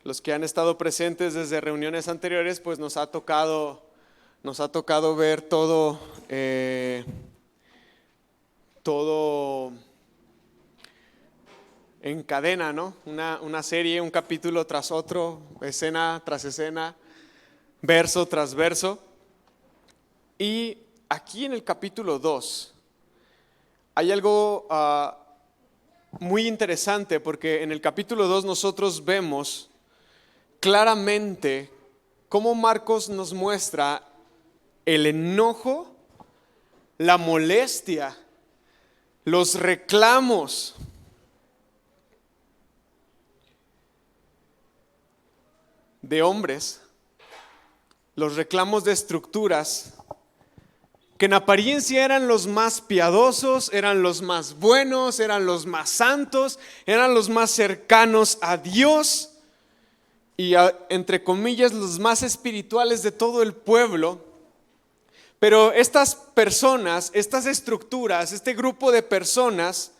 Los que han estado presentes desde reuniones anteriores, pues nos ha tocado ver todo en cadena, ¿no? Una serie, un capítulo tras otro, escena tras escena, verso tras verso. Y aquí en el capítulo 2 hay algo muy interesante, porque en el capítulo 2 nosotros vemos claramente cómo Marcos nos muestra el enojo, la molestia, los reclamos de hombres, los reclamos de estructuras que en apariencia eran los más piadosos, eran los más buenos, eran los más santos, eran los más cercanos a Dios y entre comillas los más espirituales de todo el pueblo. Pero estas personas, estas estructuras, este grupo de personas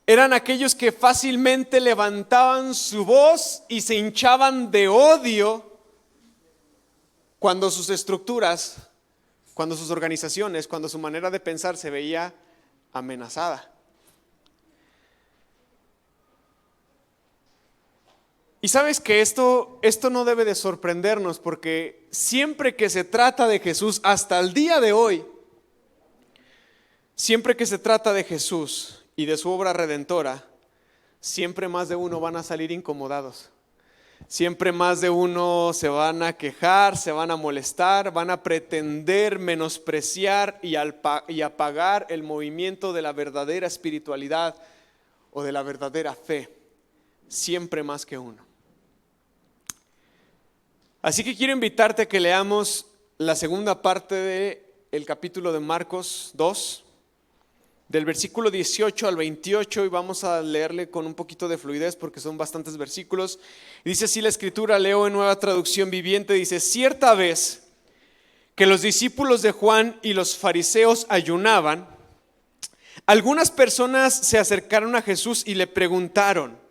eran aquellos que fácilmente levantaban su voz y se hinchaban de odio cuando sus estructuras, cuando sus organizaciones, cuando su manera de pensar se veía amenazada. Y sabes que esto no debe de sorprendernos, porque siempre que se trata de Jesús, hasta el día de hoy, siempre que se trata de Jesús y de su obra redentora, siempre más de uno van a salir incomodados. Siempre más de uno se van a quejar, se van a molestar, van a pretender menospreciar y apagar el movimiento de la verdadera espiritualidad o de la verdadera fe. Siempre más que uno. Así que quiero invitarte a que leamos la segunda parte del capítulo de Marcos 2, del versículo 18 al 28, y vamos a leerle con un poquito de fluidez porque son bastantes versículos. Y dice así la escritura, leo en Nueva Traducción Viviente, dice: cierta vez que los discípulos de Juan y los fariseos ayunaban, algunas personas se acercaron a Jesús y le preguntaron.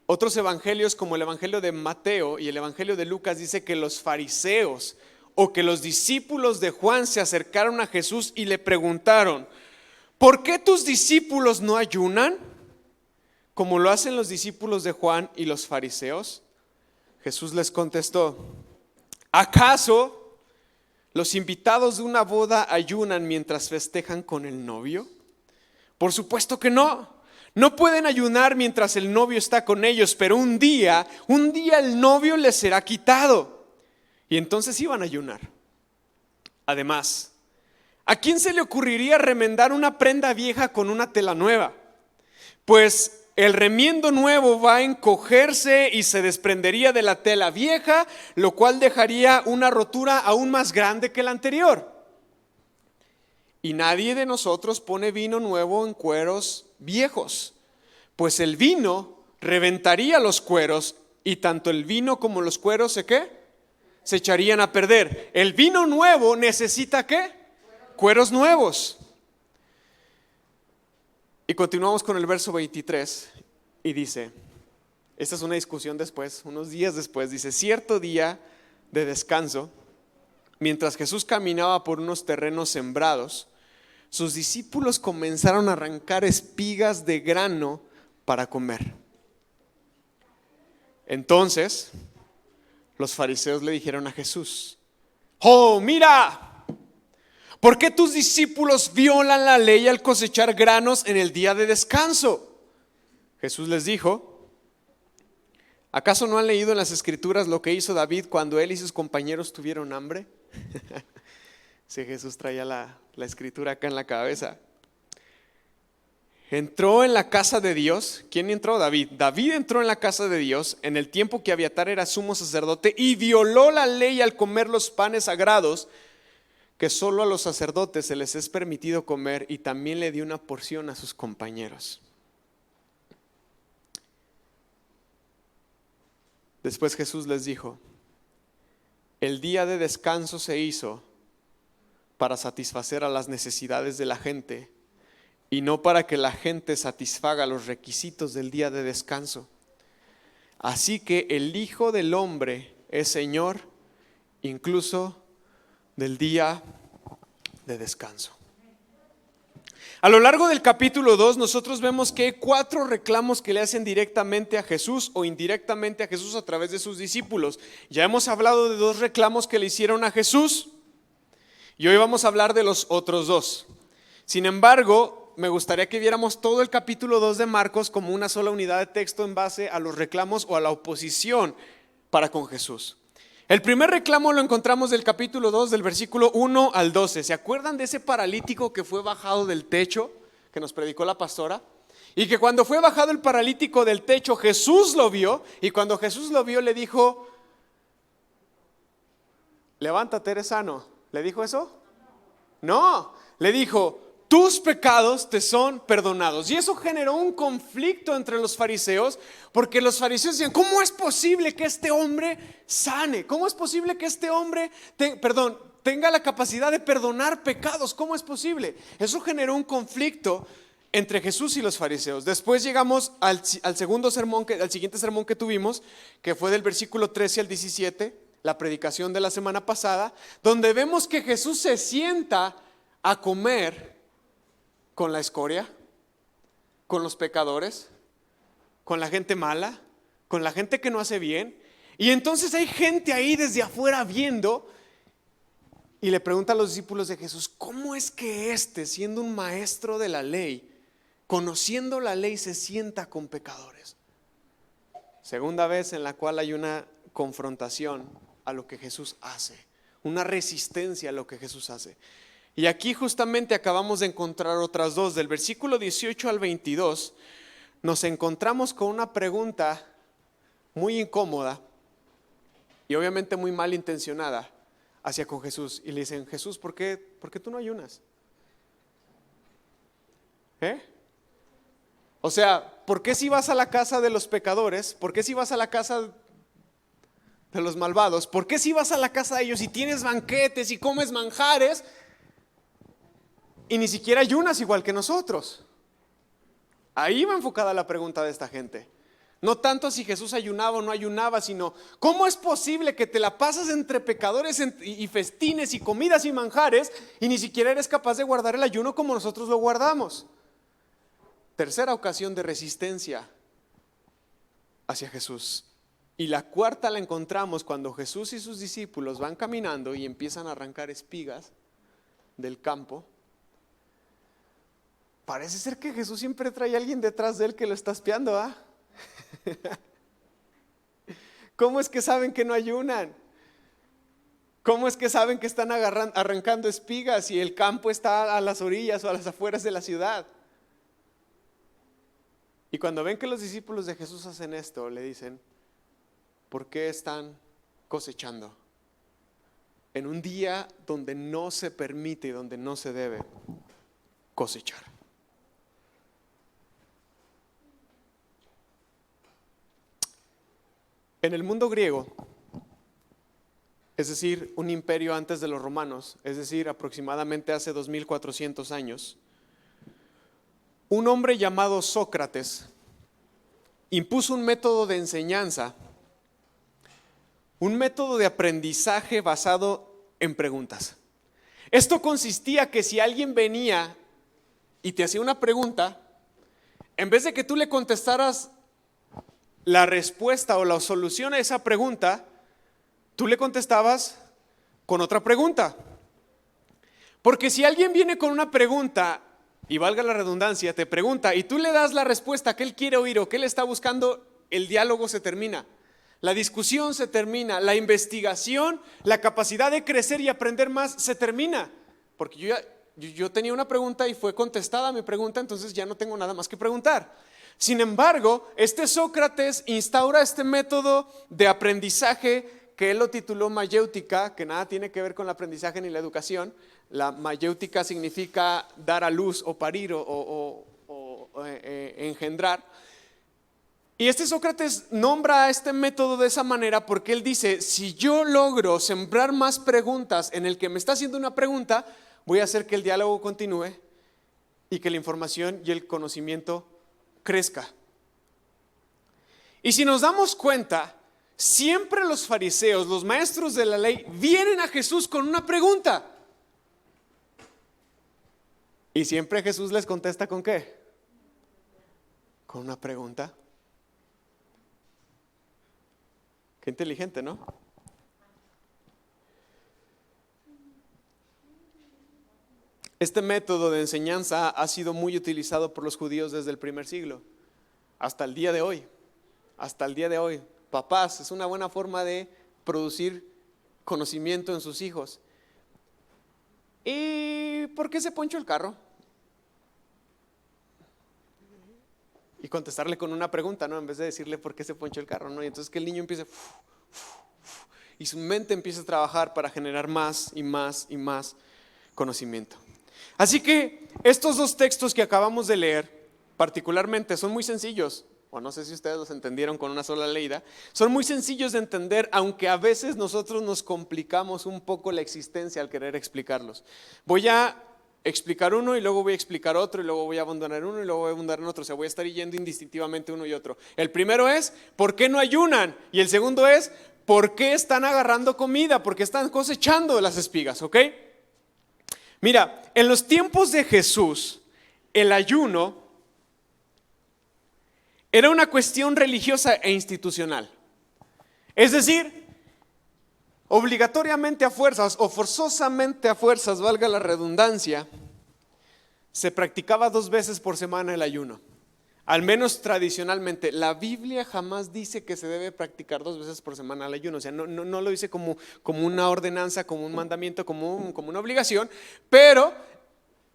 Otros evangelios, como el evangelio de Mateo y el evangelio de Lucas, dice que los fariseos o que los discípulos de Juan se acercaron a Jesús y le preguntaron: ¿por qué tus discípulos no ayunan como lo hacen los discípulos de Juan y los fariseos? Jesús les contestó: ¿acaso los invitados de una boda ayunan mientras festejan con el novio? Por supuesto que no. No pueden ayunar mientras el novio está con ellos, pero un día el novio les será quitado y entonces iban a ayunar. Además, ¿a quién se le ocurriría remendar una prenda vieja con una tela nueva? Pues el remiendo nuevo va a encogerse y se desprendería de la tela vieja, lo cual dejaría una rotura aún más grande que la anterior. Y nadie de nosotros pone vino nuevo en cueros viejos, pues el vino reventaría los cueros y tanto el vino como los cueros se echarían a perder. El vino nuevo necesita ¿qué? Cueros nuevos. Y continuamos con el verso 23 y dice, esta es una discusión después, unos días después, dice: cierto día de descanso, mientras Jesús caminaba por unos terrenos sembrados, sus discípulos comenzaron a arrancar espigas de grano para comer. Entonces los fariseos le dijeron a Jesús: ¡oh, mira! ¿Por qué tus discípulos violan la ley al cosechar granos en el día de descanso? Jesús les dijo: ¿acaso no han leído en las escrituras lo que hizo David cuando él y sus compañeros tuvieron hambre? Sí, Jesús traía la escritura acá en la cabeza. Entró en la casa de Dios. ¿Quién entró? David. David entró en la casa de Dios en el tiempo que Abiatar era sumo sacerdote y violó la ley al comer los panes sagrados que solo a los sacerdotes se les es permitido comer, y también le dio una porción a sus compañeros. Después Jesús les dijo: el día de descanso se hizo para satisfacer a las necesidades de la gente y no para que la gente satisfaga los requisitos del día de descanso. Así que el Hijo del Hombre es Señor incluso del día de descanso. A lo largo del capítulo 2 nosotros vemos que hay 4 reclamos que le hacen directamente a Jesús o indirectamente a Jesús a través de sus discípulos. Ya hemos hablado de 2 reclamos que le hicieron a Jesús y hoy vamos a hablar de los otros 2. Sin embargo, me gustaría que viéramos todo el capítulo 2 de Marcos como una sola unidad de texto en base a los reclamos o a la oposición para con Jesús. El primer reclamo lo encontramos del capítulo 2, del versículo 1 al 12. ¿Se acuerdan de ese paralítico que fue bajado del techo, que nos predicó la pastora? Y que cuando fue bajado el paralítico del techo, Jesús lo vio, y cuando Jesús lo vio le dijo, levántate, eres sano. ¿Le dijo eso? No, le dijo, tus pecados te son perdonados. Y eso generó un conflicto entre los fariseos, porque los fariseos decían, ¿cómo es posible que este hombre sane? ¿Cómo es posible que este hombre tenga la capacidad de perdonar pecados? ¿Cómo es posible? Eso generó un conflicto entre Jesús y los fariseos. Después llegamos al siguiente sermón que tuvimos, que fue del versículo 13 al 17, la predicación de la semana pasada, donde vemos que Jesús se sienta a comer con la escoria, con los pecadores, con la gente mala, con la gente que no hace bien. Y entonces hay gente ahí desde afuera viendo y le pregunta a los discípulos de Jesús, ¿cómo es que siendo un maestro de la ley, conociendo la ley, se sienta con pecadores? Segunda vez en la cual hay una confrontación a lo que Jesús hace, una resistencia a lo que Jesús hace. Y aquí justamente acabamos de encontrar otras 2. Del versículo 18 al 22 nos encontramos con una pregunta muy incómoda y obviamente muy malintencionada hacia con Jesús. Y le dicen, Jesús, ¿por qué tú no ayunas? O sea, ¿por qué si vas a la casa de los pecadores? ¿Por qué si vas a la casa de los malvados? ¿Por qué si vas a la casa de ellos y tienes banquetes y comes manjares y ni siquiera ayunas igual que nosotros? Ahí va enfocada la pregunta de esta gente. No tanto si Jesús ayunaba o no ayunaba, sino ¿cómo es posible que te la pasas entre pecadores y festines y comidas y manjares y ni siquiera eres capaz de guardar el ayuno como nosotros lo guardamos? Tercera ocasión de resistencia hacia Jesús. Y la cuarta la encontramos cuando Jesús y sus discípulos van caminando y empiezan a arrancar espigas del campo. Parece ser que Jesús siempre trae a alguien detrás de él que lo está espiando, ¿ah? ¿Cómo es que saben que no ayunan? ¿Cómo es que saben que están arrancando espigas y el campo está a las orillas o a las afueras de la ciudad? Y cuando ven que los discípulos de Jesús hacen esto, le dicen, ¿por qué están cosechando en un día donde no se permite y donde no se debe cosechar? En el mundo griego, es decir, un imperio antes de los romanos, es decir, aproximadamente hace 2400 años, un hombre llamado Sócrates impuso un método de enseñanza, un método de aprendizaje basado en preguntas. Esto consistía que si alguien venía y te hacía una pregunta, en vez de que tú le contestaras la respuesta o la solución a esa pregunta, tú le contestabas con otra pregunta. Porque si alguien viene con una pregunta, y valga la redundancia, te pregunta y tú le das la respuesta que él quiere oír o que él está buscando, el diálogo se termina, la discusión se termina, la investigación, la capacidad de crecer y aprender más se termina. Porque yo tenía una pregunta y fue contestada mi pregunta, entonces ya no tengo nada más que preguntar. Sin embargo, este Sócrates instaura este método de aprendizaje que él lo tituló mayéutica, que nada tiene que ver con el aprendizaje ni la educación. La mayéutica significa dar a luz o parir o engendrar. Y este Sócrates nombra este método de esa manera porque él dice, si yo logro sembrar más preguntas en el que me está haciendo una pregunta, voy a hacer que el diálogo continúe y que la información y el conocimiento crezca. Y si nos damos cuenta, siempre los fariseos, los maestros de la ley, vienen a Jesús con una pregunta. Y siempre Jesús les contesta ¿con qué? Con una pregunta. Qué inteligente, ¿no? Este método de enseñanza ha sido muy utilizado por los judíos desde el primer siglo, hasta el día de hoy. Hasta el día de hoy. Papás, es una buena forma de producir conocimiento en sus hijos. ¿Y por qué se ponchó el carro? Y contestarle con una pregunta, ¿no? En vez de decirle por qué se ponchó el carro, ¿no? Y entonces que el niño empiece y su mente empieza a trabajar para generar más y más y más conocimiento. Así que estos dos textos que acabamos de leer, particularmente, son muy sencillos, o no sé si ustedes los entendieron con una sola leída, son muy sencillos de entender, aunque a veces nosotros nos complicamos un poco la existencia al querer explicarlos. Voy a explicar uno y luego voy a explicar otro y luego voy a abandonar uno y luego voy a abandonar otro. O sea, voy a estar yendo indistintivamente uno y otro. El primero es, ¿por qué no ayunan? Y el segundo es, ¿por qué están agarrando comida? ¿Por qué están cosechando las espigas? ¿Ok? Mira, en los tiempos de Jesús, el ayuno era una cuestión religiosa e institucional. Es decir, obligatoriamente a fuerzas o forzosamente a fuerzas, valga la redundancia, se practicaba 2 veces por semana el ayuno. Al menos tradicionalmente. La Biblia jamás dice que se debe practicar 2 veces por semana el ayuno. O sea, no lo dice como una ordenanza, como un mandamiento, como una obligación. Pero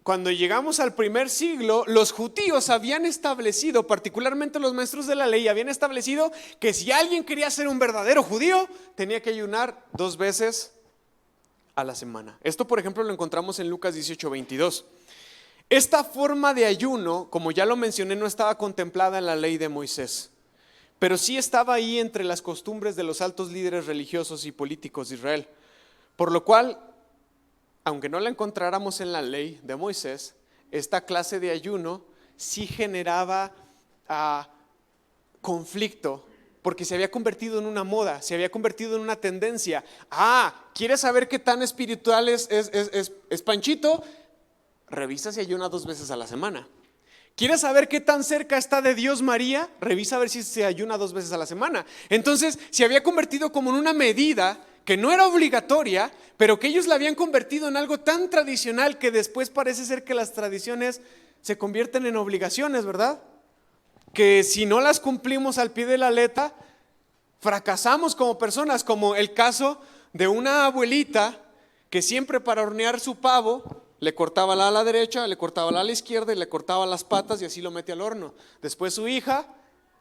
cuando llegamos al primer siglo, los judíos habían establecido, particularmente los maestros de la ley, habían establecido que si alguien quería ser un verdadero judío, tenía que ayunar 2 veces a la semana. Esto, por ejemplo, lo encontramos en Lucas 18:22. Esta forma de ayuno, como ya lo mencioné, no estaba contemplada en la ley de Moisés, pero sí estaba ahí entre las costumbres de los altos líderes religiosos y políticos de Israel. Por lo cual, aunque no la encontráramos en la ley de Moisés, esta clase de ayuno sí generaba conflicto, porque se había convertido en una moda, se había convertido en una tendencia. ¿Quieres saber qué tan espiritual es Panchito? Revisa si ayuna 2 veces a la semana. ¿Quieres saber qué tan cerca está de Dios María? Revisa a ver si se ayuna 2 veces a la semana. Entonces se había convertido como en una medida que no era obligatoria, pero que ellos la habían convertido en algo tan tradicional que después parece ser que las tradiciones se convierten en obligaciones, ¿verdad? Que si no las cumplimos al pie de la letra, fracasamos como personas, como el caso de una abuelita que siempre para hornear su pavo le cortaba la ala derecha, le cortaba la ala izquierda y le cortaba las patas y así lo mete al horno. Después su hija,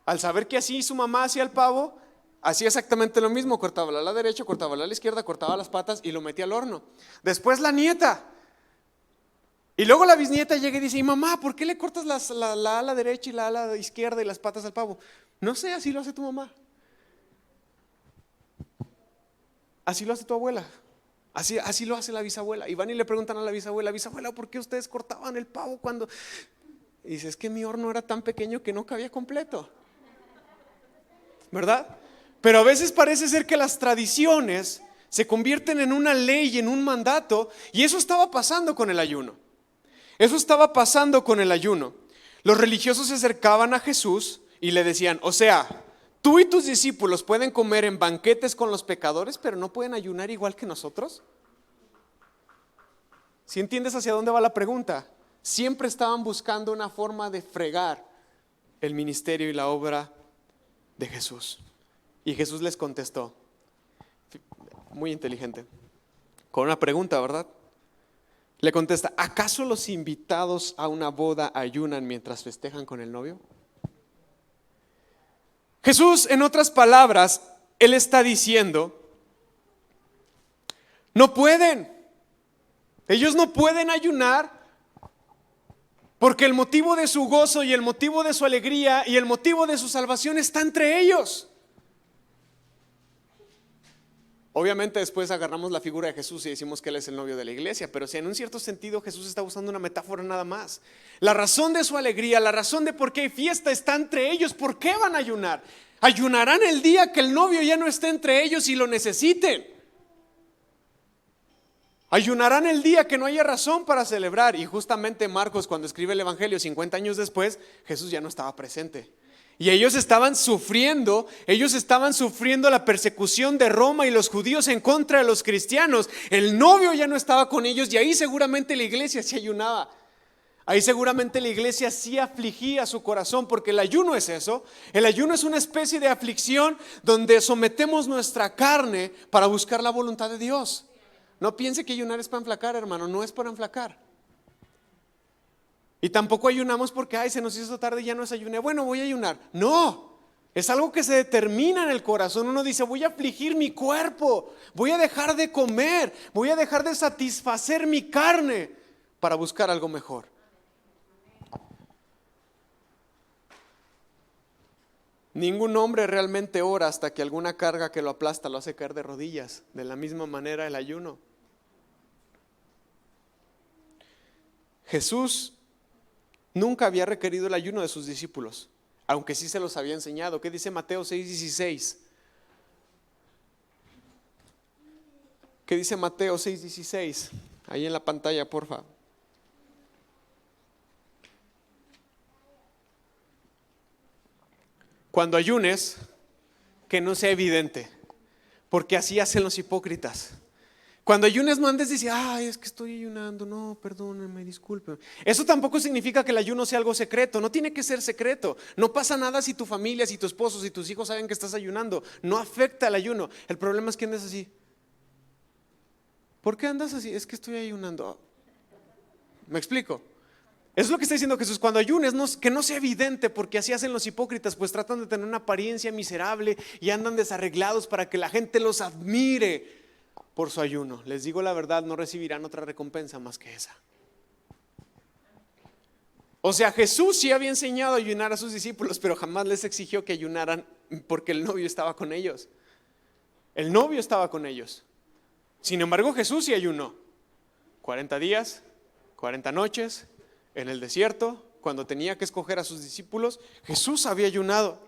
al saber que así su mamá hacía el pavo, hacía exactamente lo mismo, cortaba la ala derecha, cortaba la ala izquierda, cortaba las patas y lo metía al horno. Después la nieta. Y luego la bisnieta llega y dice, y mamá, ¿por qué le cortas la ala derecha y la ala izquierda y las patas al pavo? No sé, así lo hace tu mamá. Así lo hace tu abuela. Así lo hace la bisabuela. Y van y le preguntan a la bisabuela, ¿por qué ustedes cortaban el pavo cuando? Y dice, es que mi horno era tan pequeño que no cabía completo, ¿verdad? Pero a veces parece ser que las tradiciones se convierten en una ley, en un mandato, y eso estaba pasando con el ayuno. Eso estaba pasando con el ayuno. Los religiosos se acercaban a Jesús y le decían, o sea, tú y tus discípulos pueden comer en banquetes con los pecadores, pero no pueden ayunar igual que nosotros. ¿Sí entiendes hacia dónde va la pregunta? Siempre estaban buscando una forma de fregar el ministerio y la obra de Jesús. Y Jesús les contestó, muy inteligente, con una pregunta, ¿verdad? Le contesta, ¿acaso los invitados a una boda ayunan mientras festejan con el novio? Jesús, en otras palabras, Él está diciendo, no pueden. Ellos no pueden ayunar porque el motivo de su gozo y el motivo de su alegría y el motivo de su salvación está entre ellos. Obviamente después agarramos la figura de Jesús y decimos que Él es el novio de la iglesia, pero si en un cierto sentido Jesús está usando una metáfora nada más. La razón de su alegría, la razón de por qué hay fiesta está entre ellos. ¿Por qué van a ayunar? Ayunarán el día que el novio ya no esté entre ellos y lo necesiten. Ayunarán el día que no haya razón para celebrar. Y justamente Marcos, cuando escribe el Evangelio 50 años después, Jesús ya no estaba presente. Y ellos estaban sufriendo la persecución de Roma y los judíos en contra de los cristianos. El novio ya no estaba con ellos y ahí seguramente la iglesia sí ayunaba. Ahí seguramente la iglesia sí afligía su corazón, porque el ayuno es eso. El ayuno es una especie de aflicción donde sometemos nuestra carne para buscar la voluntad de Dios. No piense que ayunar es para enflacar, hermano, no es para enflacar. Y tampoco ayunamos porque, se nos hizo tarde y ya no desayuné. Bueno, voy a ayunar. No, es algo que se determina en el corazón. Uno dice, voy a afligir mi cuerpo, voy a dejar de comer, voy a dejar de satisfacer mi carne para buscar algo mejor. Ningún hombre realmente ora hasta que alguna carga que lo aplasta lo hace caer de rodillas. De la misma manera el ayuno. Jesús nunca había requerido el ayuno de sus discípulos, aunque sí se los había enseñado. ¿Qué dice Mateo 6:16? ¿Qué dice Mateo 6:16? Ahí en la pantalla, porfa. Cuando ayunes, que no sea evidente, porque así hacen los hipócritas. Cuando ayunes no andes diciendo, es que estoy ayunando, no, perdónenme, disculpen. Eso tampoco significa que el ayuno sea algo secreto, no tiene que ser secreto. No pasa nada si tu familia, si tu esposo, si tus hijos saben que estás ayunando. No afecta el ayuno. El problema es que andes así. ¿Por qué andas así? Es que estoy ayunando. ¿Me explico? Eso es lo que está diciendo Jesús. Cuando ayunes, que no sea evidente, porque así hacen los hipócritas, pues tratan de tener una apariencia miserable y andan desarreglados para que la gente los admire por su ayuno. Les digo la verdad, no recibirán otra recompensa más que esa. O sea, Jesús sí había enseñado a ayunar a sus discípulos, pero jamás les exigió que ayunaran porque el novio estaba con ellos. El novio estaba con ellos. Sin embargo, Jesús sí ayunó 40 días, 40 noches en el desierto. Cuando tenía que escoger a sus discípulos, Jesús había ayunado.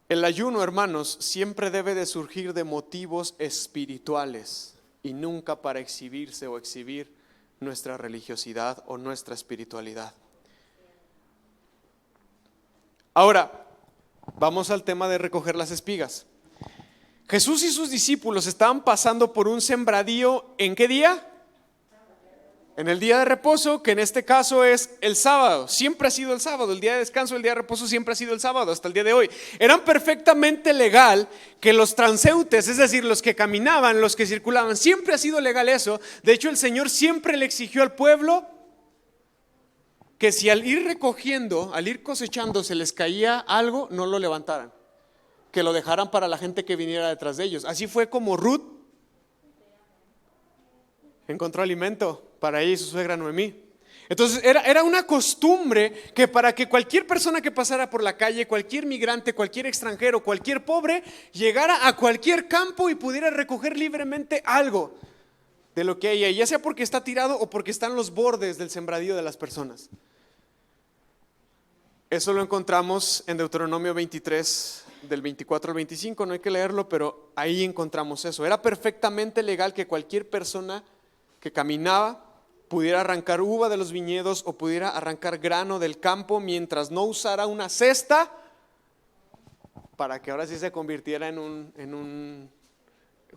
El ayuno, hermanos, siempre debe de surgir de motivos espirituales y nunca para exhibirse o exhibir nuestra religiosidad o nuestra espiritualidad. Ahora, vamos al tema de recoger las espigas. Jesús y sus discípulos estaban pasando por un sembradío, ¿en qué día? En el día de reposo, que en este caso es el sábado. Siempre ha sido el sábado, el día de descanso, el día de reposo siempre ha sido el sábado hasta el día de hoy. Eran perfectamente legal que los transeúntes, es decir, los que caminaban, los que circulaban, siempre ha sido legal eso. De hecho, el Señor siempre le exigió al pueblo que si al ir recogiendo, al ir cosechando se les caía algo, no lo levantaran, que lo dejaran para la gente que viniera detrás de ellos. Así fue como Ruth encontró alimento para ella y su suegra Noemí. Entonces era una costumbre que para que cualquier persona que pasara por la calle, cualquier migrante, cualquier extranjero, cualquier pobre, llegara a cualquier campo y pudiera recoger libremente algo de lo que hay, ya sea porque está tirado o porque están los bordes del sembradío de las personas. Eso lo encontramos en Deuteronomio 23, del 24 al 25, no hay que leerlo, pero ahí encontramos eso. Era perfectamente legal que cualquier persona que caminaba pudiera arrancar uva de los viñedos o pudiera arrancar grano del campo mientras no usara una cesta para que ahora sí se convirtiera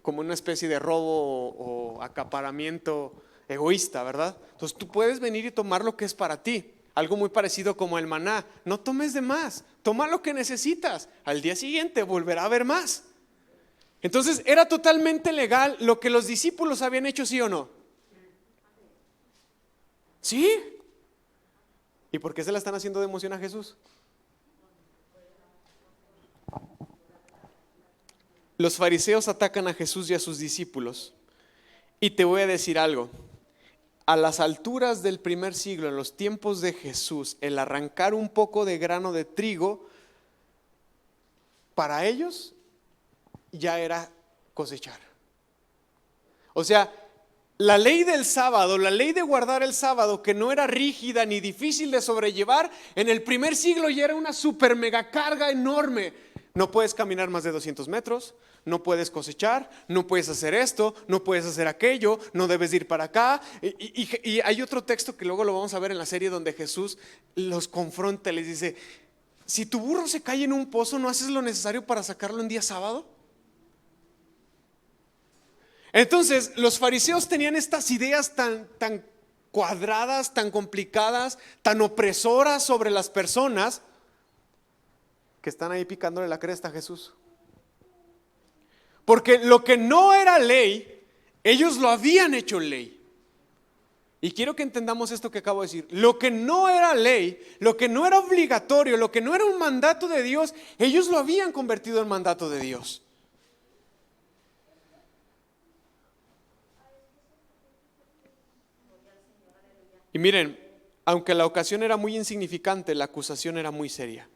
como una especie de robo o acaparamiento egoísta, ¿verdad? Entonces tú puedes venir y tomar lo que es para ti. Algo muy parecido como el maná. No tomes de más, toma lo que necesitas. Al día siguiente volverá a haber más. Entonces era totalmente legal lo que los discípulos habían hecho, ¿sí o no? ¿Sí? ¿Y por qué se la están haciendo de emoción a Jesús? Los fariseos atacan a Jesús y a sus discípulos. Y te voy a decir algo. A las alturas del primer siglo, en los tiempos de Jesús, el arrancar un poco de grano de trigo, para ellos ya era cosechar. O sea, la ley del sábado, la ley de guardar el sábado, que no era rígida ni difícil de sobrellevar, en el primer siglo ya era una super mega carga enorme. No puedes caminar más de 200 metros, no puedes cosechar, no puedes hacer esto, no puedes hacer aquello, no debes ir para acá. Y hay otro texto que luego lo vamos a ver en la serie donde Jesús los confronta, les dice, si tu burro se cae en un pozo, ¿no haces lo necesario para sacarlo en día sábado? Entonces, los fariseos tenían estas ideas tan cuadradas, tan complicadas, tan opresoras sobre las personas, que están ahí picándole la cresta a Jesús. Porque lo que no era ley, ellos lo habían hecho ley. Y quiero que entendamos esto que acabo de decir. Lo que no era ley, lo que no era obligatorio, lo que no era un mandato de Dios, ellos lo habían convertido en mandato de Dios. Y miren, aunque la ocasión era muy insignificante, la acusación era muy seria.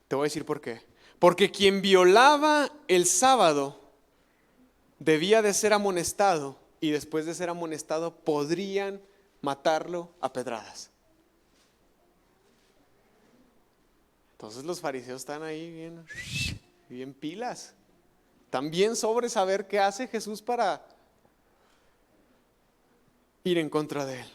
Te voy a decir por qué. Porque quien violaba el sábado debía de ser amonestado, y después de ser amonestado podrían matarlo a pedradas. Entonces los fariseos están ahí bien pilas. También sobre saber qué hace Jesús para ir en contra de él.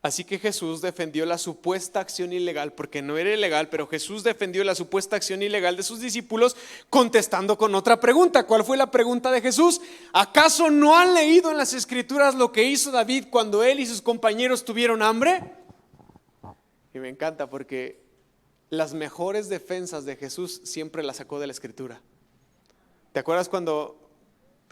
Así que Jesús defendió la supuesta acción ilegal, porque no era ilegal, pero Jesús defendió la supuesta acción ilegal de sus discípulos contestando con otra pregunta. ¿Cuál fue la pregunta de Jesús? ¿Acaso no han leído en las Escrituras lo que hizo David cuando él y sus compañeros tuvieron hambre? Y me encanta porque las mejores defensas de Jesús siempre las sacó de la Escritura. ¿Te acuerdas cuando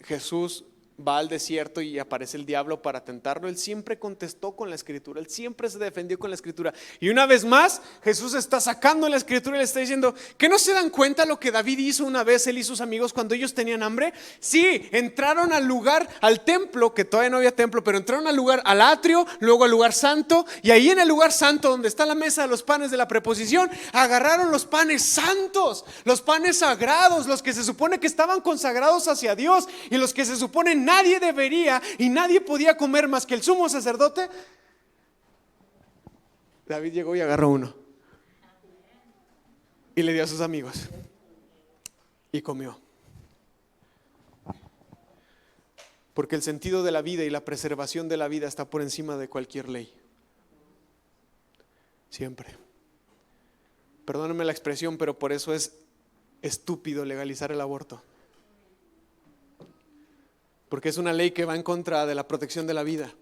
Jesús va al desierto y aparece el diablo para tentarlo? Él siempre contestó con la Escritura, él siempre se defendió con la Escritura. Y una vez más Jesús está sacando la Escritura y le está diciendo, ¿que no se dan cuenta lo que David hizo una vez, él y sus amigos, cuando ellos tenían hambre? Sí, entraron al lugar, al templo, que todavía no había templo, pero entraron al lugar, al atrio, luego al lugar santo, y ahí en el lugar santo donde está la mesa de los panes de la preposición, agarraron los panes santos, los panes sagrados, los que se supone que estaban consagrados hacia Dios y los que se supone nadie debería y nadie podía comer más que el sumo sacerdote. David llegó y agarró uno y le dio a sus amigos y comió. Porque el sentido de la vida y la preservación de la vida está por encima de cualquier ley. Siempre. Perdónenme la expresión, pero por eso es estúpido legalizar el aborto. Porque es una ley que va en contra de la protección de la vida.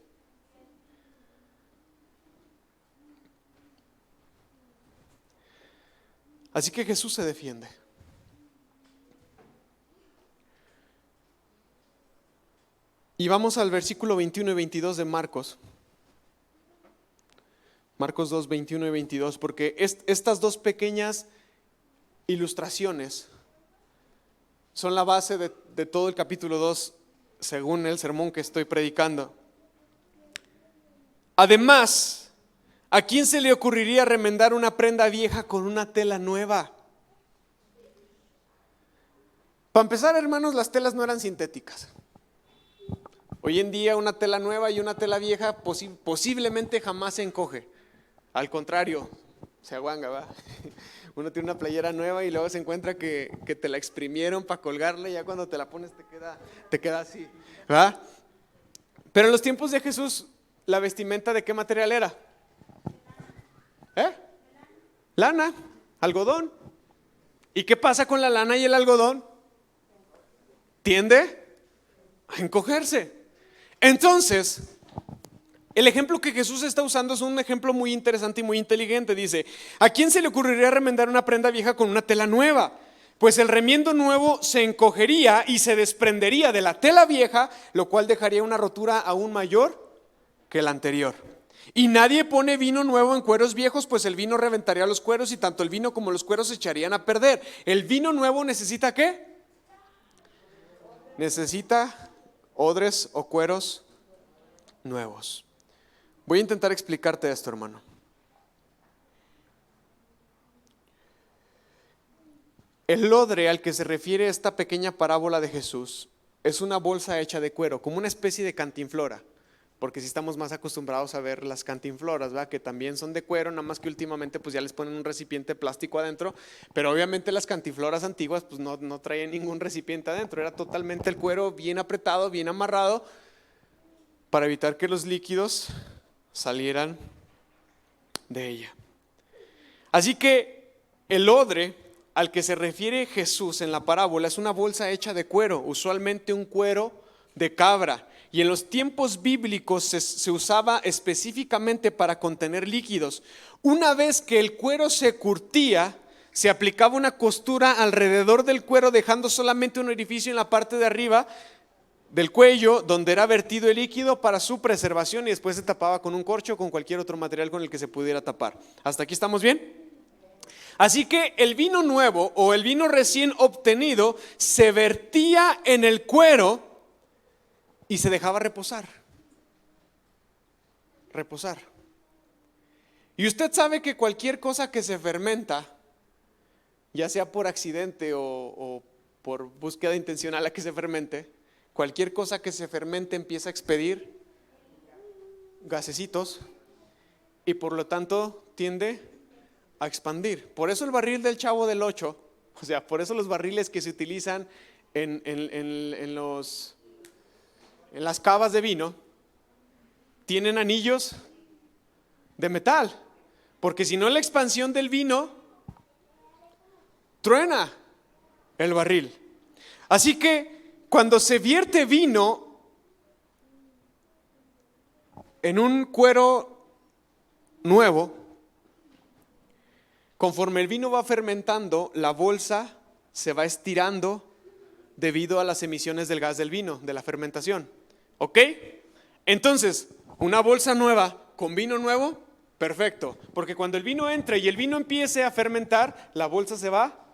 Así que Jesús se defiende. Y vamos al versículo 21 y 22 de Marcos. Marcos 2, 21 y 22, porque estas dos pequeñas ilustraciones son la base de todo el capítulo 2, según el sermón que estoy predicando. Además, ¿a quién se le ocurriría remendar una prenda vieja con una tela nueva? Para empezar, hermanos, las telas no eran sintéticas. Hoy en día una tela nueva y una tela vieja posiblemente jamás se encoge. Al contrario, se aguanga, ¿va? Uno tiene una playera nueva y luego se encuentra que te la exprimieron para colgarla y ya cuando te la pones te queda así, ¿va? Pero en los tiempos de Jesús, ¿la vestimenta de qué material era? Lana, algodón. ¿Y qué pasa con la lana y el algodón? Tiende a encogerse. Entonces, el ejemplo que Jesús está usando es un ejemplo muy interesante y muy inteligente. Dice, ¿a quién se le ocurriría remendar una prenda vieja con una tela nueva? Pues el remiendo nuevo se encogería y se desprendería de la tela vieja, lo cual dejaría una rotura aún mayor que la anterior. Y nadie pone vino nuevo en cueros viejos, pues el vino reventaría los cueros y tanto el vino como los cueros se echarían a perder. ¿El vino nuevo necesita qué? Necesita odres o cueros nuevos. Voy a intentar explicarte esto, hermano. El odre al que se refiere esta pequeña parábola de Jesús es una bolsa hecha de cuero, como una especie de cantinflora, porque si estamos más acostumbrados a ver las cantinfloras, ¿verdad? Que también son de cuero, nada más que últimamente pues ya les ponen un recipiente plástico adentro, pero obviamente las cantinfloras antiguas pues no traían ningún recipiente adentro, era totalmente el cuero bien apretado, bien amarrado, para evitar que los líquidos salieran de ella. Así que el odre al que se refiere Jesús en la parábola es una bolsa hecha de cuero, usualmente un cuero de cabra, y en los tiempos bíblicos se usaba específicamente para contener líquidos. Una vez que el cuero se curtía, se aplicaba una costura alrededor del cuero, dejando solamente un orificio en la parte de arriba del cuello donde era vertido el líquido para su preservación, y después se tapaba con un corcho o con cualquier otro material con el que se pudiera tapar. ¿Hasta aquí estamos bien? Así que el vino nuevo o el vino recién obtenido se vertía en el cuero y se dejaba reposar. Y usted sabe que cualquier cosa que se fermenta, ya sea por accidente o por búsqueda intencional a que se fermente, cualquier cosa que se fermente empieza a expedir gasecitos y por lo tanto tiende a expandir. Por eso el barril del Chavo del Ocho, o sea, por eso los barriles que se utilizan en las cavas de vino tienen anillos de metal, porque si no la expansión del vino truena el barril. Así que cuando se vierte vino en un cuero nuevo, conforme el vino va fermentando, la bolsa se va estirando debido a las emisiones del gas del vino, de la fermentación. ¿Ok? Entonces, una bolsa nueva con vino nuevo, perfecto. Porque cuando el vino entre y el vino empiece a fermentar, la bolsa se va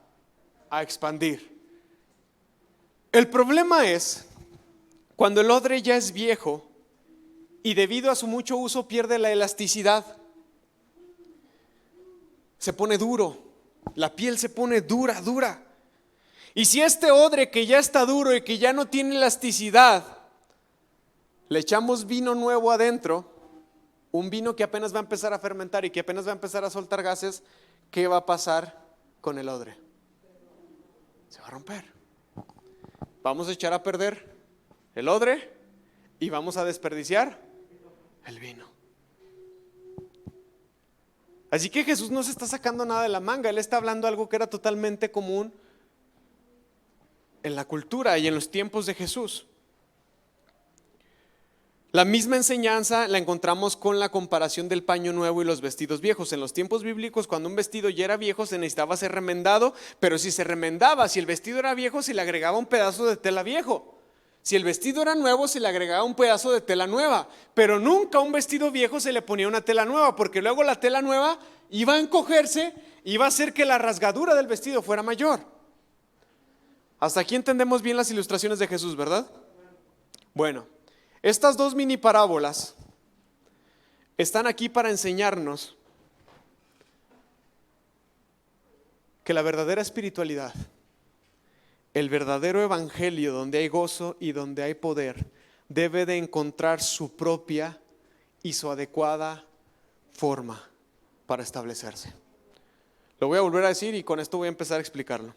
a expandir. El problema es cuando el odre ya es viejo y debido a su mucho uso pierde la elasticidad. Se pone duro, la piel se pone dura. Y si este odre que ya está duro y que ya no tiene elasticidad, le echamos vino nuevo adentro, un vino que apenas va a empezar a fermentar y que apenas va a empezar a soltar gases, ¿qué va a pasar con el odre? Se va a romper. Vamos a echar a perder el odre y vamos a desperdiciar el vino. Así que Jesús no se está sacando nada de la manga, Él está hablando algo que era totalmente común en la cultura y en los tiempos de Jesús. La misma enseñanza la encontramos con la comparación del paño nuevo y los vestidos viejos. En los tiempos bíblicos, cuando un vestido ya era viejo, se necesitaba ser remendado, pero si se remendaba, si el vestido era viejo, se le agregaba un pedazo de tela viejo. Si el vestido era nuevo, se le agregaba un pedazo de tela nueva, pero nunca a un vestido viejo se le ponía una tela nueva, porque luego la tela nueva iba a encogerse, iba a hacer que la rasgadura del vestido fuera mayor. Hasta aquí entendemos bien las ilustraciones de Jesús, ¿verdad? Bueno, estas dos mini parábolas están aquí para enseñarnos que la verdadera espiritualidad, el verdadero evangelio donde hay gozo y donde hay poder, debe de encontrar su propia y su adecuada forma para establecerse. Lo voy a volver a decir y con esto voy a empezar a explicarlo.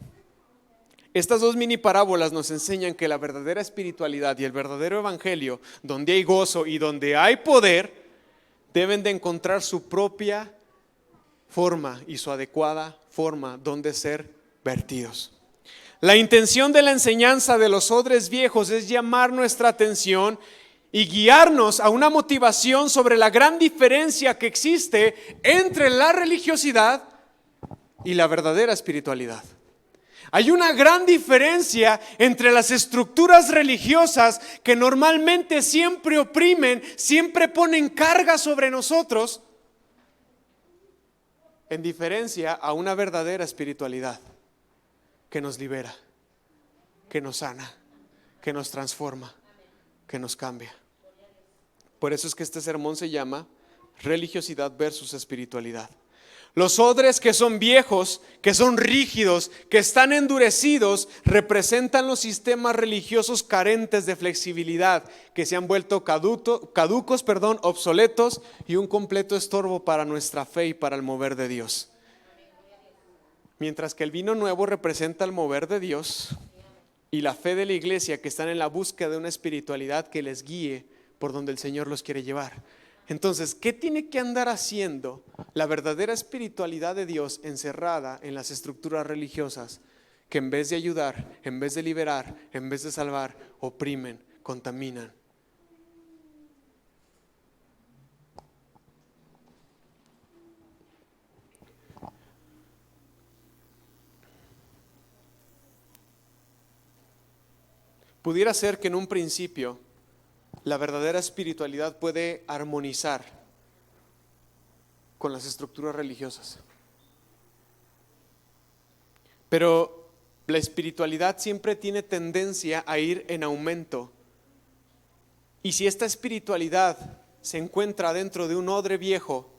Estas dos mini parábolas nos enseñan que la verdadera espiritualidad y el verdadero evangelio, donde hay gozo y donde hay poder, deben de encontrar su propia forma y su adecuada forma donde ser vertidos. La intención de la enseñanza de los odres viejos es llamar nuestra atención y guiarnos a una motivación sobre la gran diferencia que existe entre la religiosidad y la verdadera espiritualidad. Hay una gran diferencia entre las estructuras religiosas que normalmente siempre oprimen, siempre ponen carga sobre nosotros, en diferencia a una verdadera espiritualidad que nos libera, que nos sana, que nos transforma, que nos cambia. Por eso es que este sermón se llama religiosidad versus espiritualidad. Los odres que son viejos, que son rígidos, que están endurecidos, representan los sistemas religiosos carentes de flexibilidad, que se han vuelto caducos, obsoletos y un completo estorbo para nuestra fe y para el mover de Dios. Mientras que el vino nuevo representa el mover de Dios y la fe de la iglesia, que están en la búsqueda de una espiritualidad que les guíe por donde el Señor los quiere llevar. Entonces, ¿qué tiene que andar haciendo la verdadera espiritualidad de Dios encerrada en las estructuras religiosas que en vez de ayudar, en vez de liberar, en vez de salvar, oprimen, contaminan? Pudiera ser que en un principio la verdadera espiritualidad puede armonizar con las estructuras religiosas. Pero la espiritualidad siempre tiene tendencia a ir en aumento. Y si esta espiritualidad se encuentra dentro de un odre viejo,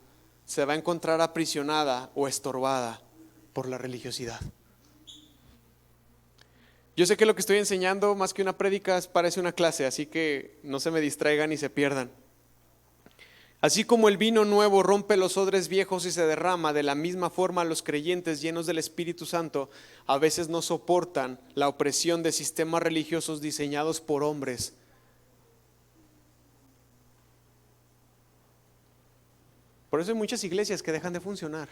se va a encontrar aprisionada o estorbada por la religiosidad. Yo sé que lo que estoy enseñando, más que una prédica, parece una clase, así que no se me distraigan y se pierdan. Así como el vino nuevo rompe los odres viejos y se derrama, de la misma forma los creyentes llenos del Espíritu Santo a veces no soportan la opresión de sistemas religiosos diseñados por hombres. Por eso hay muchas iglesias que dejan de funcionar.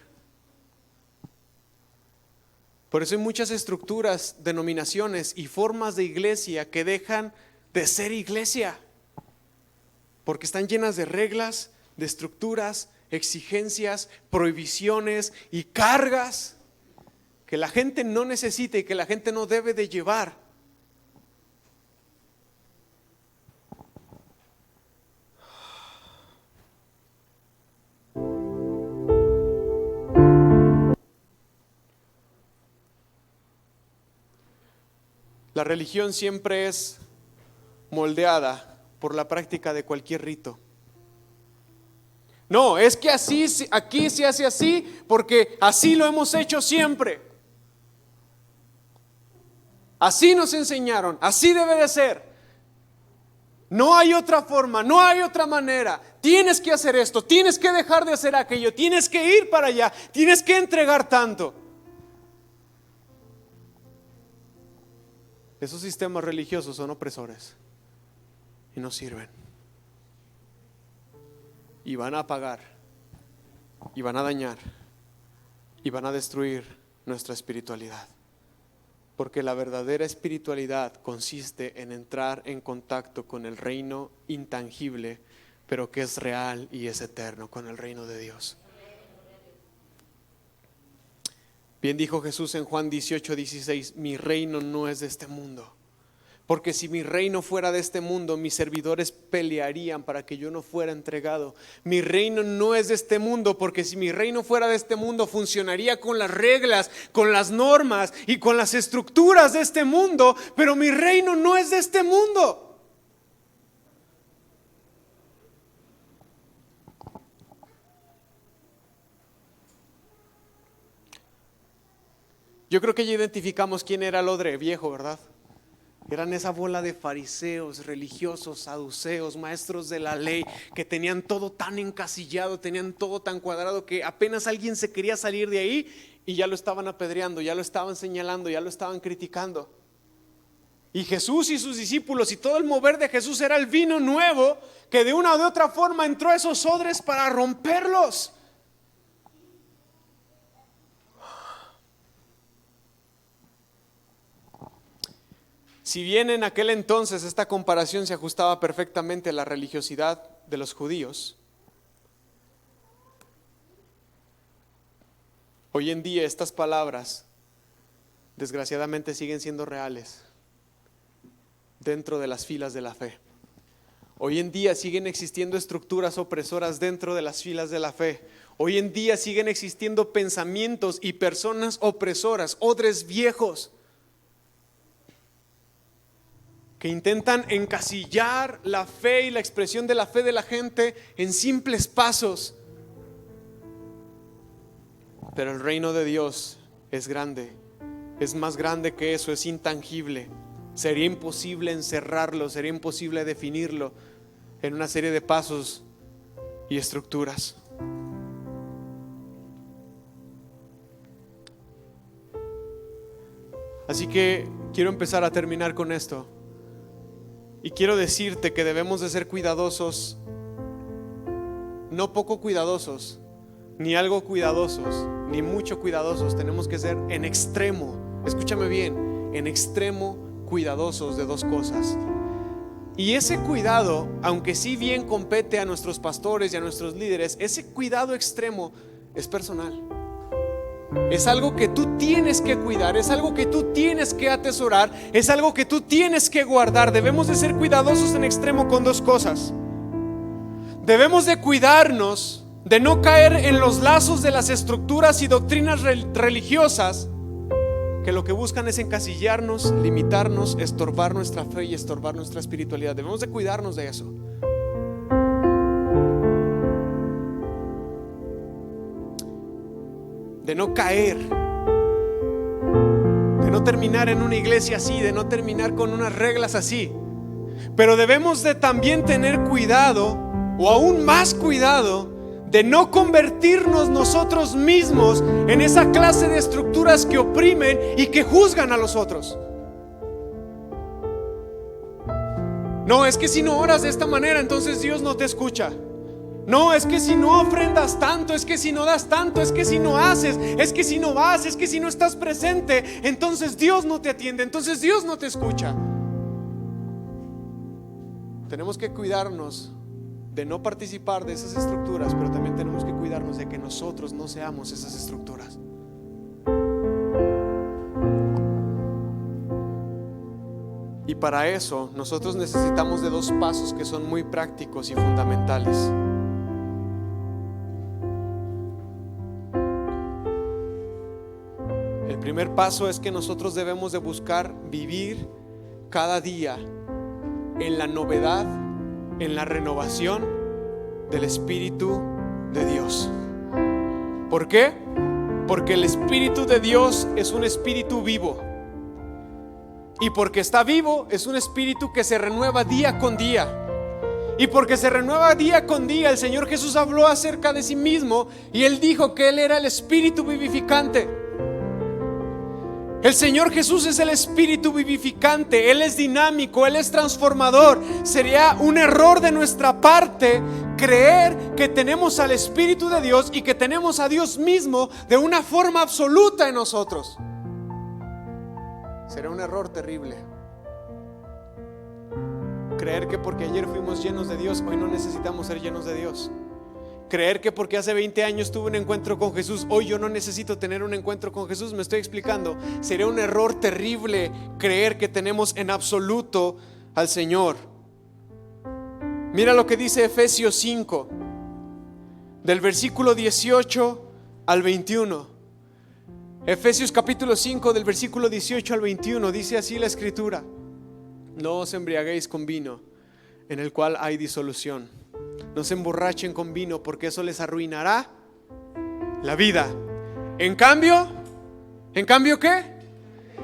Por eso hay muchas estructuras, denominaciones y formas de iglesia que dejan de ser iglesia, porque están llenas de reglas, de estructuras, exigencias, prohibiciones y cargas que la gente no necesita y que la gente no debe de llevar. La religión siempre es moldeada por la práctica de cualquier rito. No, es que aquí se hace así porque así lo hemos hecho siempre. Así nos enseñaron, así debe de ser. No hay otra forma, no hay otra manera. Tienes que hacer esto, tienes que dejar de hacer aquello, tienes que ir para allá, tienes que entregar tanto. Esos sistemas religiosos son opresores y no sirven. Y van a apagar, y van a dañar, y van a destruir nuestra espiritualidad. Porque la verdadera espiritualidad consiste en entrar en contacto con el reino intangible, pero que es real y es eterno, con el reino de Dios. Bien dijo Jesús en Juan 18:16, mi reino no es de este mundo. Porque si mi reino fuera de este mundo, mis servidores pelearían para que yo no fuera entregado. Mi reino no es de este mundo, porque si mi reino fuera de este mundo, funcionaría con las reglas, con las normas y con las estructuras de este mundo. Pero mi reino no es de este mundo. Yo creo que ya identificamos quién era el odre viejo, ¿verdad? Eran esa bola de fariseos, religiosos, saduceos, maestros de la ley, que tenían todo tan encasillado, tenían todo tan cuadrado, que apenas alguien se quería salir de ahí y ya lo estaban apedreando, ya lo estaban señalando, ya lo estaban criticando. Y Jesús y sus discípulos y todo el mover de Jesús era el vino nuevo que de una o de otra forma entró a esos odres para romperlos. Si bien en aquel entonces esta comparación se ajustaba perfectamente a la religiosidad de los judíos, hoy en día estas palabras desgraciadamente siguen siendo reales dentro de las filas de la fe. Hoy en día siguen existiendo estructuras opresoras dentro de las filas de la fe. Hoy en día siguen existiendo pensamientos y personas opresoras, odres viejos, que intentan encasillar la fe y la expresión de la fe de la gente en simples pasos. Pero el reino de Dios es grande, es más grande que eso, es intangible. Sería imposible encerrarlo, sería imposible definirlo en una serie de pasos y estructuras. Así que quiero empezar a terminar con esto. Y quiero decirte que debemos de ser cuidadosos, no poco cuidadosos, ni algo cuidadosos, ni mucho cuidadosos. Tenemos que ser en extremo, escúchame bien, en extremo cuidadosos de dos cosas. Y ese cuidado, aunque sí bien compete a nuestros pastores y a nuestros líderes, ese cuidado extremo es personal. Es algo que tú tienes que cuidar, es algo que tú tienes que atesorar, es algo que tú tienes que guardar. Debemos de ser cuidadosos en extremo con dos cosas. Debemos de cuidarnos de no caer en los lazos de las estructuras y doctrinas religiosas que lo que buscan es encasillarnos, limitarnos, estorbar nuestra fe y estorbar nuestra espiritualidad. Debemos de cuidarnos de eso. De no caer, de no terminar en una iglesia así, de no terminar con unas reglas así. Pero debemos de también tener cuidado, o aún más cuidado, de no convertirnos nosotros mismos en esa clase de estructuras que oprimen y que juzgan a los otros. No, es que si no oras de esta manera, entonces Dios no te escucha. No, es que si no ofrendas tanto, es que si no das tanto, es que si no haces, es que si no vas, es que si no estás presente, entonces Dios no te atiende, entonces Dios no te escucha. Tenemos que cuidarnos de no participar de esas estructuras, pero también tenemos que cuidarnos de que nosotros no seamos esas estructuras. Y para eso nosotros necesitamos de dos pasos que son muy prácticos y fundamentales. El primer paso es que nosotros debemos de buscar vivir cada día en la novedad, en la renovación del Espíritu de Dios. ¿Por qué? Porque el Espíritu de Dios es un espíritu vivo. Y porque está vivo, es un espíritu que se renueva día con día. Y porque se renueva día con día, el Señor Jesús habló acerca de sí mismo y Él dijo que Él era el espíritu vivificante. El Señor Jesús es el espíritu vivificante. Él es dinámico, Él es transformador. Sería un error de nuestra parte creer que tenemos al Espíritu de Dios y que tenemos a Dios mismo de una forma absoluta en nosotros. Sería un error terrible creer que porque ayer fuimos llenos de Dios, hoy no necesitamos ser llenos de Dios. Creer que porque hace 20 años tuve un encuentro con Jesús, hoy yo no necesito tener un encuentro con Jesús. Me estoy explicando. Sería un error terrible creer que tenemos en absoluto al Señor. Mira lo que dice Efesios 5, del versículo 18 al 21. Efesios capítulo 5, del versículo 18 al 21, dice así la escritura: no os embriaguéis con vino, en el cual hay disolución. No se emborrachen con vino, porque eso les arruinará la vida. En cambio, ¿qué?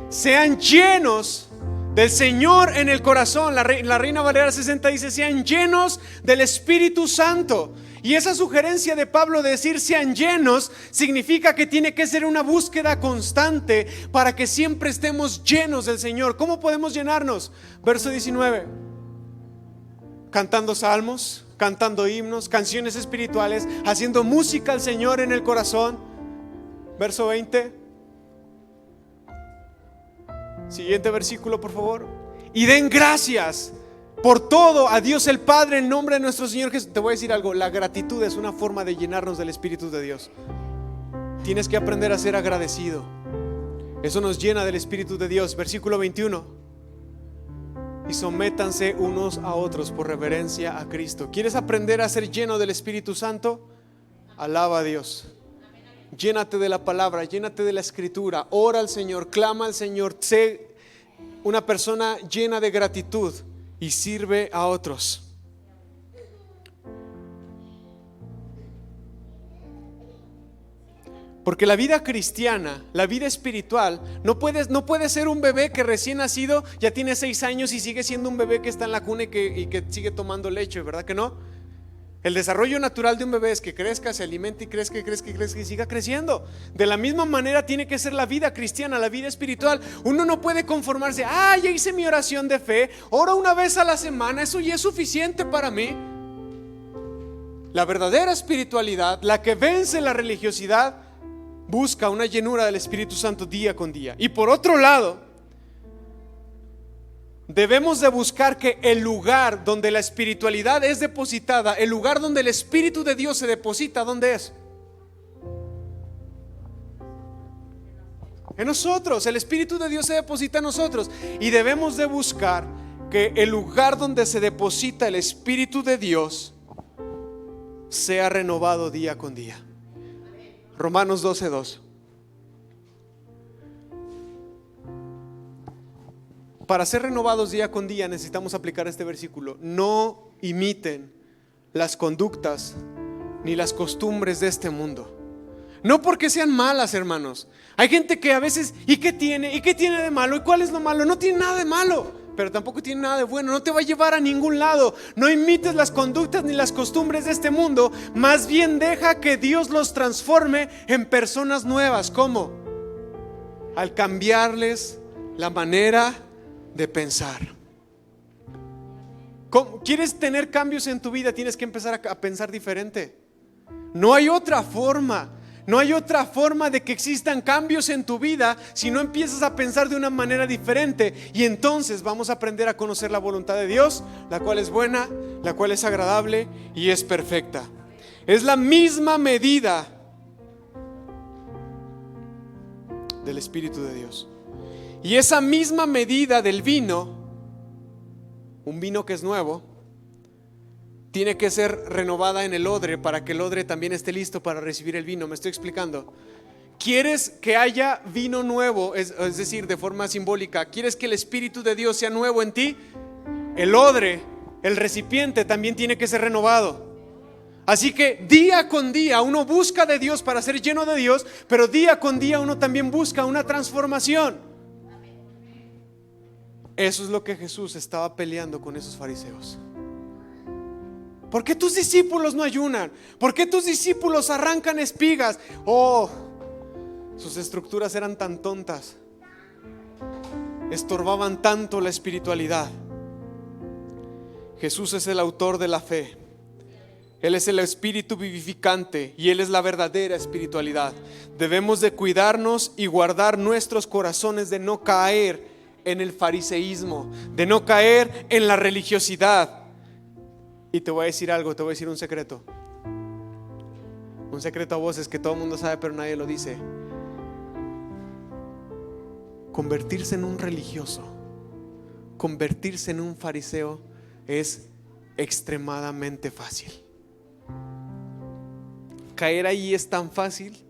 Sean llenos del Señor en el corazón. La Reina Valera 60 dice: sean llenos del Espíritu Santo. Y esa sugerencia de Pablo de decir sean llenos significa que tiene que ser una búsqueda constante para que siempre estemos llenos del Señor. ¿Cómo podemos llenarnos? Verso 19: cantando salmos, cantando himnos, canciones espirituales, haciendo música al Señor en el corazón. Verso 20. Siguiente versículo, por favor. Y den gracias por todo a Dios el Padre en nombre de nuestro Señor Jesús. Te voy a decir algo: la gratitud es una forma de llenarnos del Espíritu de Dios. Tienes que aprender a ser agradecido. Eso nos llena del Espíritu de Dios. Versículo 21: y sométanse unos a otros por reverencia a Cristo. ¿Quieres aprender a ser lleno del Espíritu Santo? Alaba a Dios. Llénate de la palabra, llénate de la escritura, ora al Señor, clama al Señor, sé una persona llena de gratitud y sirve a otros. Porque la vida cristiana, la vida espiritual, no puede ser un bebé que recién nacido ya tiene 6 años y sigue siendo un bebé que está en la cuna y que sigue tomando leche, ¿verdad que no? El desarrollo natural de un bebé es que crezca, se alimente y crezca y siga creciendo. De la misma manera tiene que ser la vida cristiana, la vida espiritual. Uno no puede conformarse, ya hice mi oración de fe, oro una vez a la semana, eso ya es suficiente para mí. La verdadera espiritualidad, la que vence la religiosidad, busca una llenura del Espíritu Santo día con día. Y por otro lado, debemos de buscar que el lugar donde la espiritualidad es depositada, el lugar donde el Espíritu de Dios se deposita, ¿dónde es? En nosotros. El Espíritu de Dios se deposita en nosotros. Y debemos de buscar que el lugar donde se deposita el Espíritu de Dios sea renovado día con día. Romanos 12:2. Para ser renovados día con día necesitamos aplicar este versículo. No imiten las conductas ni las costumbres de este mundo. No porque sean malas, hermanos. Hay gente que a veces, ¿y qué tiene? ¿Y qué tiene de malo? ¿Y cuál es lo malo? No tiene nada de malo, pero tampoco tiene nada de bueno. No te va a llevar a ningún lado. No imites las conductas ni las costumbres de este mundo. Más bien deja que Dios los transforme en personas nuevas. ¿Cómo? Al cambiarles la manera de pensar. ¿Quieres tener cambios en tu vida? Tienes que empezar a pensar diferente. No hay otra forma. No hay otra forma de que existan cambios en tu vida si no empiezas a pensar de una manera diferente. Y entonces vamos a aprender a conocer la voluntad de Dios, la cual es buena, la cual es agradable y es perfecta. Es la misma medida del Espíritu de Dios. Y esa misma medida del vino, un vino que es nuevo, tiene que ser renovada en el odre para que el odre también esté listo para recibir el vino. ¿Me estoy explicando? ¿Quieres que haya vino nuevo? Es decir, de forma simbólica, ¿quieres que el Espíritu de Dios sea nuevo en ti? El odre, el recipiente también tiene que ser renovado. Así que día con día uno busca de Dios para ser lleno de Dios, pero día con día uno también busca una transformación. Eso es lo que Jesús estaba peleando con esos fariseos. ¿Por qué tus discípulos no ayunan? ¿Por qué tus discípulos arrancan espigas? Sus estructuras eran tan tontas, estorbaban tanto la espiritualidad. Jesús es el autor de la fe. Él es el espíritu vivificante y Él es la verdadera espiritualidad. Debemos de cuidarnos y guardar nuestros corazones de no caer en el fariseísmo, de no caer en la religiosidad. Y te voy a decir algo, te voy a decir un secreto. Un secreto a voces que todo el mundo sabe pero nadie lo dice. Convertirse en un religioso, convertirse en un fariseo es extremadamente fácil. Caer ahí es tan fácil.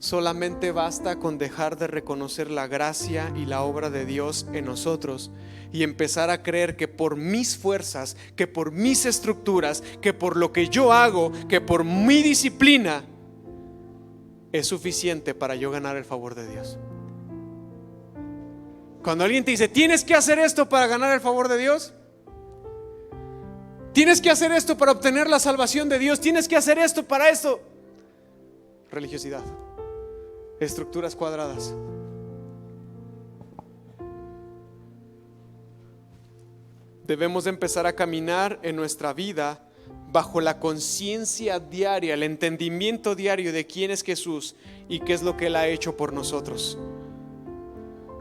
Solamente basta con dejar de reconocer la gracia y la obra de Dios en nosotros y empezar a creer que por mis fuerzas, que por mis estructuras, que por lo que yo hago, que por mi disciplina es suficiente para yo ganar el favor de Dios. Cuando alguien te dice, tienes que hacer esto para ganar el favor de Dios, tienes que hacer esto para obtener la salvación de Dios, tienes que hacer esto para esto. Religiosidad, estructuras cuadradas. Debemos de empezar a caminar en nuestra vida bajo la conciencia diaria, el entendimiento diario de quién es Jesús y qué es lo que Él ha hecho por nosotros.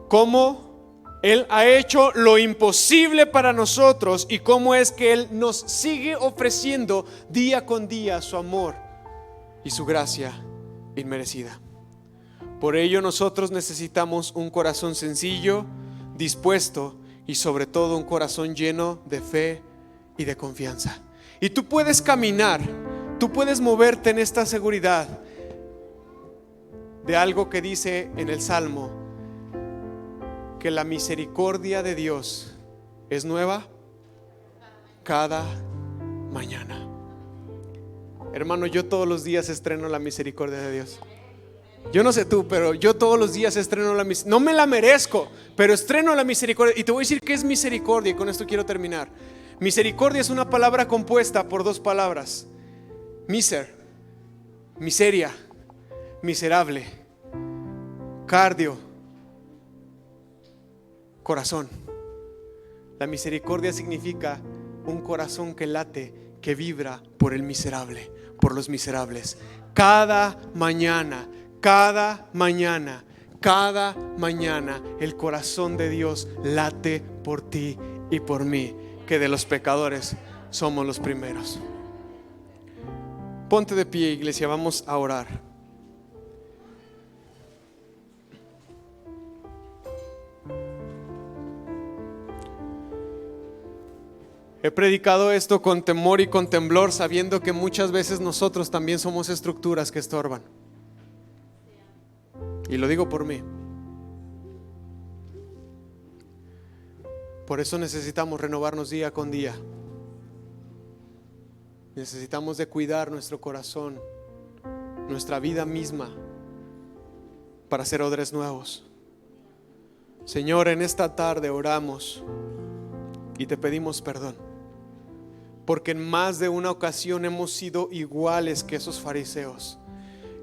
Cómo Él ha hecho lo imposible para nosotros y cómo es que Él nos sigue ofreciendo día con día su amor y su gracia inmerecida. Por ello nosotros necesitamos un corazón sencillo, dispuesto y sobre todo un corazón lleno de fe y de confianza. Y tú puedes caminar, tú puedes moverte en esta seguridad de algo que dice en el Salmo, que la misericordia de Dios es nueva cada mañana. Hermano, yo todos los días estreno la misericordia de Dios. Yo no sé tú, pero yo todos los días estreno la misericordia. No me la merezco, pero estreno la misericordia. Y te voy a decir qué es misericordia, y con esto quiero terminar. Misericordia es una palabra compuesta por dos palabras: miser, miseria, miserable, cardio, corazón. La misericordia significa un corazón que late, que vibra por el miserable, por los miserables. Cada mañana, cada mañana, cada mañana el corazón de Dios late por ti y por mí, que de los pecadores somos los primeros. Ponte de pie, iglesia, vamos a orar. He predicado esto con temor y con temblor, sabiendo que muchas veces nosotros también somos estructuras que estorban. Y lo digo por mí. Por eso necesitamos renovarnos día con día. Necesitamos de cuidar nuestro corazón, nuestra vida misma, para ser odres nuevos. Señor, en esta tarde oramos y te pedimos perdón, porque en más de una ocasión hemos sido iguales que esos fariseos.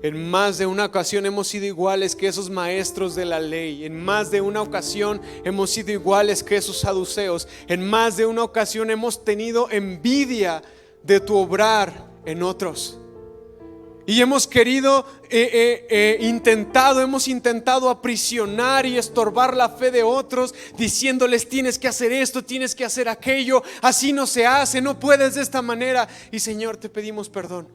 En más de una ocasión hemos sido iguales que esos maestros de la ley. En más de una ocasión hemos sido iguales que esos saduceos. En más de una ocasión hemos tenido envidia de tu obrar en otros. Y hemos querido, hemos intentado aprisionar y estorbar la fe de otros, diciéndoles: tienes que hacer esto, tienes que hacer aquello, así no se hace, no puedes de esta manera. Y Señor, te pedimos perdón.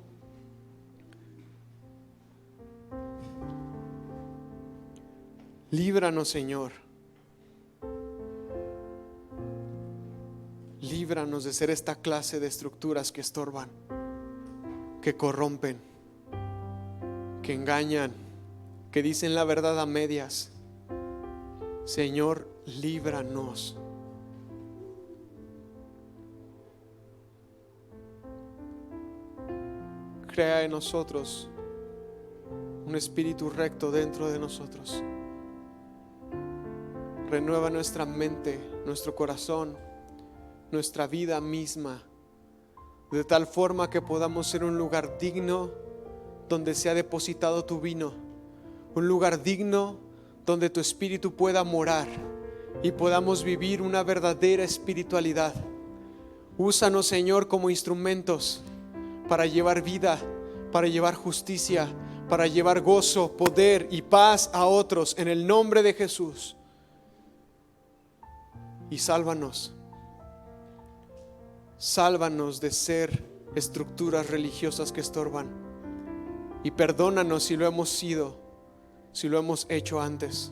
Líbranos, Señor. Líbranos de ser esta clase de estructuras que estorban, que corrompen, que engañan, que dicen la verdad a medias. Señor, líbranos. Crea en nosotros un espíritu recto dentro de nosotros. Renueva nuestra mente, nuestro corazón, nuestra vida misma, de tal forma que podamos ser un lugar digno donde se ha depositado tu vino, un lugar digno donde tu espíritu pueda morar y podamos vivir una verdadera espiritualidad. Úsanos, Señor, como instrumentos para llevar vida, para llevar justicia, para llevar gozo, poder y paz a otros, en el nombre de Jesús. Y sálvanos de ser estructuras religiosas que estorban. Y perdónanos si lo hemos sido, si lo hemos hecho antes.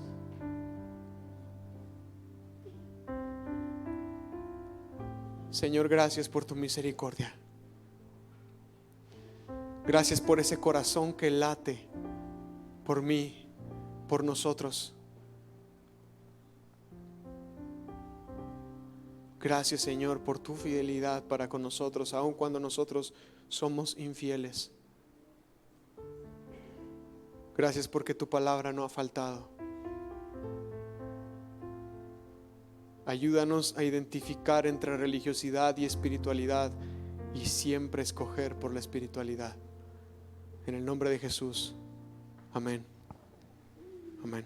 Señor, gracias por tu misericordia. Gracias por ese corazón que late por mí, por nosotros. Gracias, Señor, por tu fidelidad para con nosotros, aun cuando nosotros somos infieles. Gracias porque tu palabra no ha faltado. Ayúdanos a identificar entre religiosidad y espiritualidad y siempre escoger por la espiritualidad. En el nombre de Jesús. Amén. Amén.